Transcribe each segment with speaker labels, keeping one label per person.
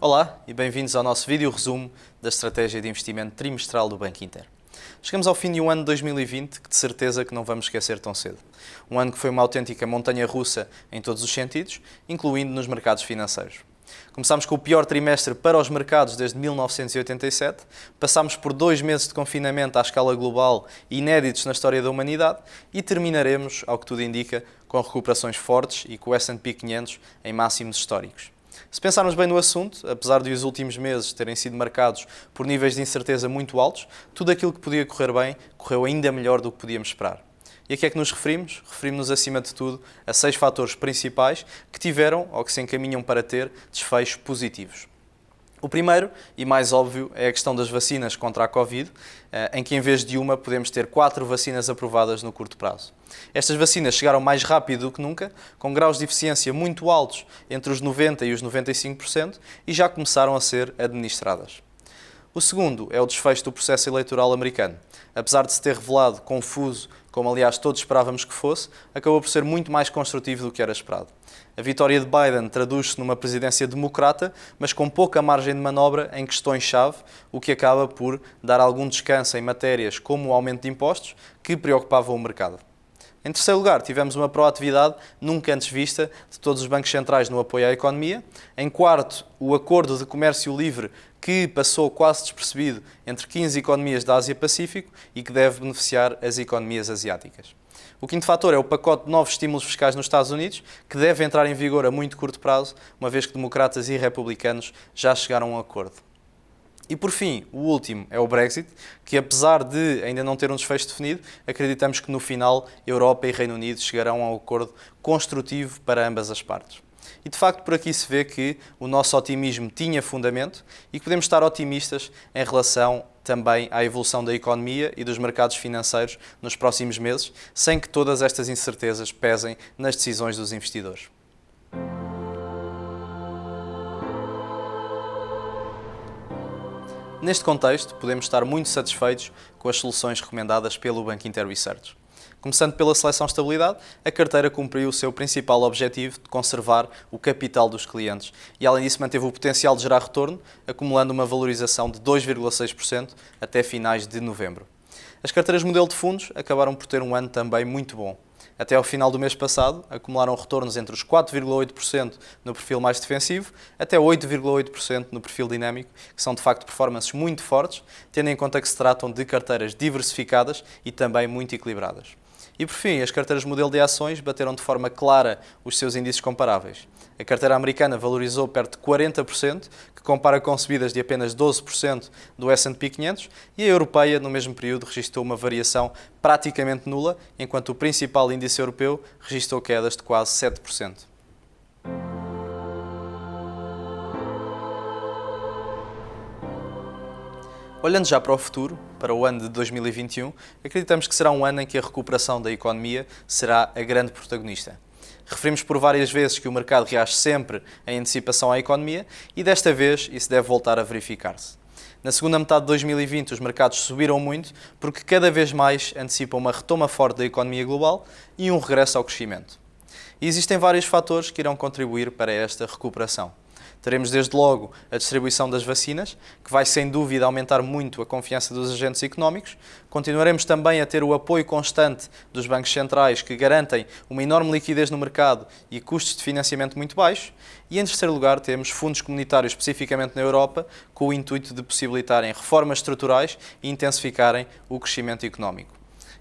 Speaker 1: Olá e bem-vindos ao nosso vídeo resumo da estratégia de investimento trimestral do Banco Inter. Chegamos ao fim de um ano de 2020 que de certeza que não vamos esquecer tão cedo. Um ano que foi uma autêntica montanha-russa em todos os sentidos, incluindo nos mercados financeiros. Começámos com o pior trimestre para os mercados desde 1987, passámos por 2 meses de confinamento à escala global inéditos na história da humanidade e terminaremos, ao que tudo indica, com recuperações fortes e com o S&P 500 em máximos históricos. Se pensarmos bem no assunto, apesar de os últimos meses terem sido marcados por níveis de incerteza muito altos, tudo aquilo que podia correr bem correu ainda melhor do que podíamos esperar. E a que é que nos referimos? Referimos-nos, acima de tudo, a 6 fatores principais que tiveram, ou que se encaminham para ter, desfechos positivos. O primeiro, e mais óbvio, é a questão das vacinas contra a Covid, em que em vez de uma podemos ter 4 vacinas aprovadas no curto prazo. Estas vacinas chegaram mais rápido do que nunca, com graus de eficiência muito altos, entre os 90% e os 95%, e já começaram a ser administradas. O segundo é o desfecho do processo eleitoral americano. Apesar de se ter revelado confuso, como aliás todos esperávamos que fosse, acabou por ser muito mais construtivo do que era esperado. A vitória de Biden traduz-se numa presidência democrata, mas com pouca margem de manobra em questões-chave, o que acaba por dar algum descanso em matérias como o aumento de impostos, que preocupavam o mercado. Em terceiro lugar, tivemos uma proatividade nunca antes vista de todos os bancos centrais no apoio à economia. Em quarto, o acordo de comércio livre que passou quase despercebido entre 15 economias da Ásia-Pacífico e que deve beneficiar as economias asiáticas. O quinto fator é o pacote de novos estímulos fiscais nos Estados Unidos, que deve entrar em vigor a muito curto prazo, uma vez que democratas e republicanos já chegaram a um acordo. E por fim, o último é o Brexit, que apesar de ainda não ter um desfecho definido, acreditamos que no final Europa e Reino Unido chegarão a um acordo construtivo para ambas as partes. E de facto por aqui se vê que o nosso otimismo tinha fundamento e que podemos estar otimistas em relação também à evolução da economia e dos mercados financeiros nos próximos meses, sem que todas estas incertezas pesem nas decisões dos investidores. Neste contexto, podemos estar muito satisfeitos com as soluções recomendadas pelo Banco Inter Research. Começando pela seleção estabilidade, a carteira cumpriu o seu principal objetivo de conservar o capital dos clientes e, além disso, manteve o potencial de gerar retorno, acumulando uma valorização de 2,6% até finais de novembro. As carteiras modelo de fundos acabaram por ter um ano também muito bom. Até ao final do mês passado, acumularam retornos entre os 4,8% no perfil mais defensivo até 8,8% no perfil dinâmico, que são de facto performances muito fortes, tendo em conta que se tratam de carteiras diversificadas e também muito equilibradas. E por fim, as carteiras modelo de ações bateram de forma clara os seus índices comparáveis. A carteira americana valorizou perto de 40%, que compara com subidas de apenas 12% do S&P 500, e a europeia, no mesmo período, registrou uma variação praticamente nula, enquanto o principal índice europeu registrou quedas de quase 7%. Olhando já para o futuro, para o ano de 2021, acreditamos que será um ano em que a recuperação da economia será a grande protagonista. Referimos por várias vezes que o mercado reage sempre em antecipação à economia e desta vez isso deve voltar a verificar-se. Na segunda metade de 2020 os mercados subiram muito porque cada vez mais antecipam uma retoma forte da economia global e um regresso ao crescimento. E existem vários fatores que irão contribuir para esta recuperação. Teremos desde logo a distribuição das vacinas, que vai sem dúvida aumentar muito a confiança dos agentes económicos. Continuaremos também a ter o apoio constante dos bancos centrais, que garantem uma enorme liquidez no mercado e custos de financiamento muito baixos. E em terceiro lugar temos fundos comunitários, especificamente na Europa, com o intuito de possibilitarem reformas estruturais e intensificarem o crescimento económico.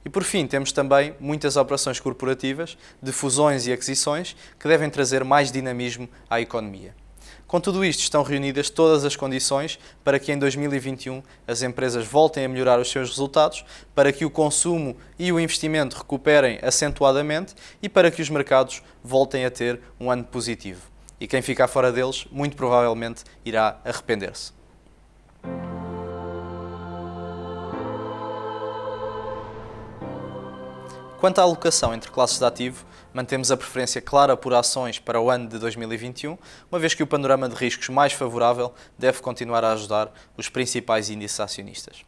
Speaker 1: E por fim, temos também muitas operações corporativas de fusões e aquisições que devem trazer mais dinamismo à economia. Com tudo isto, estão reunidas todas as condições para que em 2021 as empresas voltem a melhorar os seus resultados, para que o consumo e o investimento recuperem acentuadamente e para que os mercados voltem a ter um ano positivo. E quem ficar fora deles, muito provavelmente, irá arrepender-se. Quanto à alocação entre classes de ativo, mantemos a preferência clara por ações para o ano de 2021, uma vez que o panorama de riscos mais favorável deve continuar a ajudar os principais índices acionistas.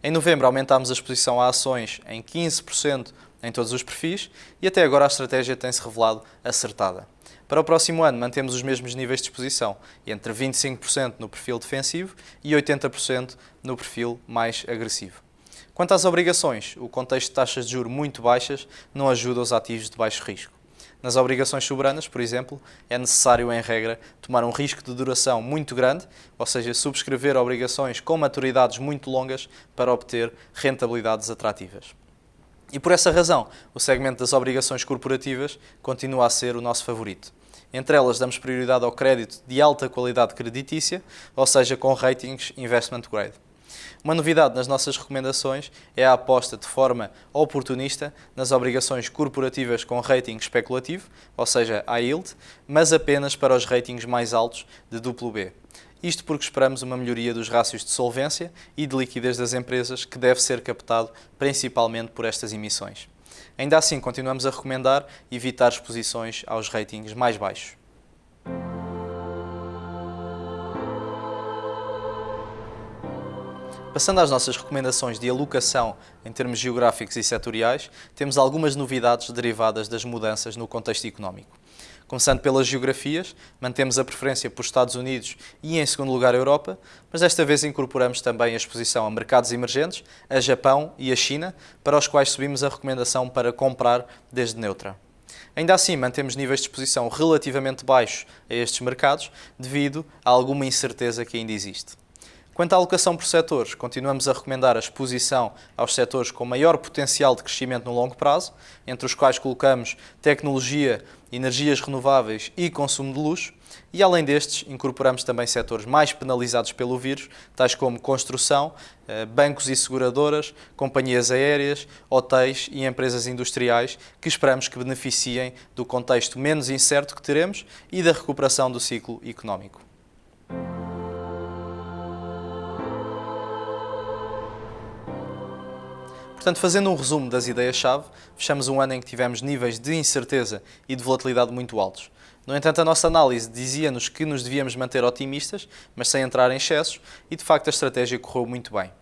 Speaker 1: Em novembro aumentámos a exposição a ações em 15% em todos os perfis e até agora a estratégia tem-se revelado acertada. Para o próximo ano mantemos os mesmos níveis de exposição, entre 25% no perfil defensivo e 80% no perfil mais agressivo. Quanto às obrigações, o contexto de taxas de juros muito baixas não ajuda os ativos de baixo risco. Nas obrigações soberanas, por exemplo, é necessário, em regra, tomar um risco de duração muito grande, ou seja, subscrever obrigações com maturidades muito longas para obter rentabilidades atrativas. E por essa razão, o segmento das obrigações corporativas continua a ser o nosso favorito. Entre elas, damos prioridade ao crédito de alta qualidade creditícia, ou seja, com ratings investment grade. Uma novidade nas nossas recomendações é a aposta de forma oportunista nas obrigações corporativas com rating especulativo, ou seja, high yield, mas apenas para os ratings mais altos de BB. Isto porque esperamos uma melhoria dos rácios de solvência e de liquidez das empresas que deve ser captado principalmente por estas emissões. Ainda assim, continuamos a recomendar evitar exposições aos ratings mais baixos. Passando às nossas recomendações de alocação em termos geográficos e setoriais, temos algumas novidades derivadas das mudanças no contexto económico. Começando pelas geografias, mantemos a preferência por Estados Unidos e, em segundo lugar, a Europa, mas desta vez incorporamos também a exposição a mercados emergentes, a Japão e a China, para os quais subimos a recomendação para comprar desde neutra. Ainda assim, mantemos níveis de exposição relativamente baixos a estes mercados, devido a alguma incerteza que ainda existe. Quanto à alocação por setores, continuamos a recomendar a exposição aos setores com maior potencial de crescimento no longo prazo, entre os quais colocamos tecnologia, energias renováveis e consumo de luxo, e além destes, incorporamos também setores mais penalizados pelo vírus, tais como construção, bancos e seguradoras, companhias aéreas, hotéis e empresas industriais, que esperamos que beneficiem do contexto menos incerto que teremos e da recuperação do ciclo económico. Portanto, fazendo um resumo das ideias-chave, fechamos um ano em que tivemos níveis de incerteza e de volatilidade muito altos. No entanto, a nossa análise dizia-nos que nos devíamos manter otimistas, mas sem entrar em excessos, e de facto a estratégia correu muito bem.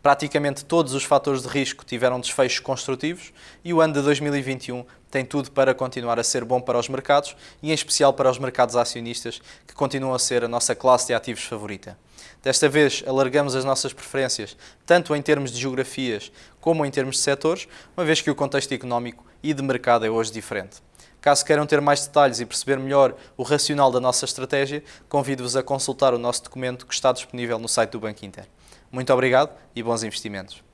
Speaker 1: Praticamente todos os fatores de risco tiveram desfechos construtivos e o ano de 2021 tem tudo para continuar a ser bom para os mercados e em especial para os mercados acionistas, que continuam a ser a nossa classe de ativos favorita. Desta vez alargamos as nossas preferências tanto em termos de geografias como em termos de setores, uma vez que o contexto económico e de mercado é hoje diferente. Caso queiram ter mais detalhes e perceber melhor o racional da nossa estratégia, convido-vos a consultar o nosso documento que está disponível no site do Banco Inter. Muito obrigado e bons investimentos.